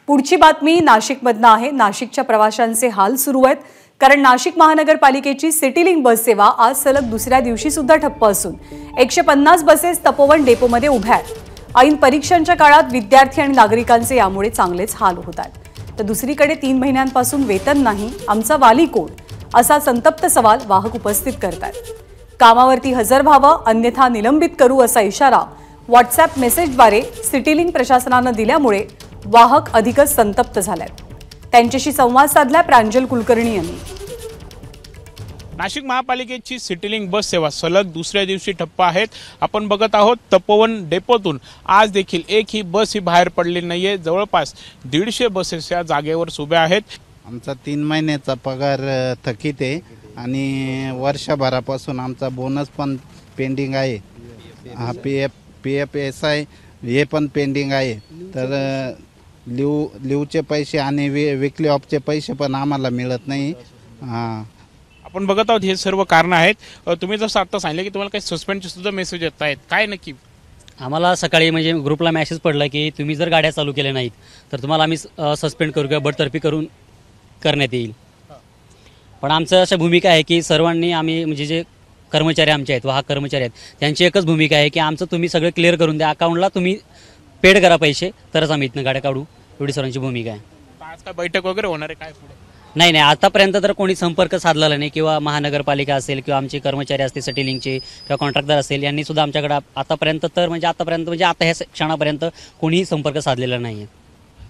पुढची बातमी नाशिकमधनं आहे। नाशिकच्या प्रवाशांचे हाल सुरू आहेत, कारण नाशिक महानगरपालिकेची सिटीलिंक बस सेवा आज सलग दुसऱ्या दिवशी सुद्धा ठप्प असून 150 बसेस तपोवन डेपोमध्ये उभ्या आहेत। ऐन परीक्षांच्या काळात विद्यार्थी आणि नागरिकांचे यामुळे चांगलेच हाल होत आहेत। तर दुसरीकडे 3 महिन्यांपासून वेतन नाही, आमचा वाली कोण, असा संतप्त सवाल वाहक उपस्थित करतात। कामावरती हजर व्हावं अन्यथा निलंबित करू असा इशारा व्हॉट्सअप मेसेजद्वारे सिटीलिंक प्रशासनाने दिल्यामुळे वाहक अधिकच संतप्त झालेत। त्यांच्याशी संवाद साधला प्रांजल कुलकर्णी यांनी। नाशिक महापालिकेची सिटीलिंक बस सेवा सलग दुसऱ्या दिवशी ठप्प आहेत। आपण बघत आहोत तपोवन डेपोतून आज देखील एक ही बस ही बाहेर पडली नाहीये। जवळपास 150 बसेस या जागेवर उभ्या आहेत। आमचा 3 महिन्याचा पगार थकीत आहे आणि वर्षभरापासून आमचा बोनस पण पेंडिंग आहे। PF हे पण पेंडिंग आहे। तर लिवचे पैसे आणि विकली ऑफचे पैसे पण आम्हाला मिळत नाही। आपण बघत आहोत हे सर्व कारण आहेत। तुम्ही जसं आता सांगितलं की तुम्हाला काही सस्पेंडचे सुद्धा मेसेज येत आहेत, काय नक्की? आम्हाला सकाळी म्हणजे ग्रुपला मेसेज पडला की तुम्ही जर गाड्या चालू केल्या नाहीत तर तुम्हाला आम्ही सस्पेंड करू किंवा बडतर्फी करण्यात येईल। पण आमचं अशा भूमिका आहे की सर्वांनी आम्ही म्हणजे जे कर्मचारी आमचे आहेत, वाहक कर्मचारी आहेत, त्यांची एकच भूमिका आहे की आमचं तुम्ही सगळं क्लिअर करून द्या, अकाउंटला तुम्ही पेड करा पैसे, तरच आम्ही इथनं गाड्या काढू, एवढी सर्वांची भूमिका आहे। आज काय बैठक वगैरे होणार आहे काय पुढे? नाही, आतापर्यंत तर कोणी संपर्क साधलेला नाही, किंवा महानगरपालिका असेल किंवा आमचे कर्मचारी असतील सिटीलिंकचे किंवा कॉन्ट्रॅक्टर असेल, यांनी सुद्धा आमच्याकडे आतापर्यंत आता ह्या क्षणापर्यंत कोणीही संपर्क साधलेला नाही आहे।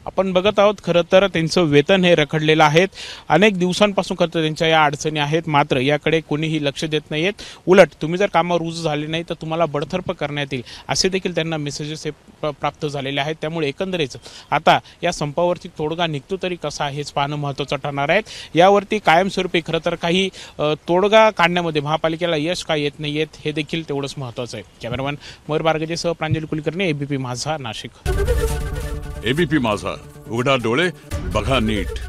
आपण बघत आहोत खरं तर त्यांचं वेतन हे रखडलेलं आहे। अनेक दिवसांपासून खरं तर त्यांच्या या अडचणी आहेत, मात्र याकडे कोणीही लक्ष देत नाहीत। उलट तुम्ही जर कामावर रुजू झाले नाही तर तुम्हाला बडतर्फ करण्यात येईल असे देखील त्यांना मेसेजेस प्राप्त झालेले आहेत। त्यामुळे एकंदरीत आता या संपावरती तोडगा निघतो तरी कसा हेच पाहणं महत्त्वाचं ठरणार आहे। यावरती कायमस्वरूपी खरं तर काही तोडगा काढण्यामध्ये महापालिकेला यश काय येत नाही आहेत हे देखील तेवढंच महत्त्वाचं आहे। कॅमेरामॅन मयूर बारगजेसह प्रांजल कुलकर्णी, ABP माझा, नाशिक। ABP माझा, उघडा डोळे बघा नीट।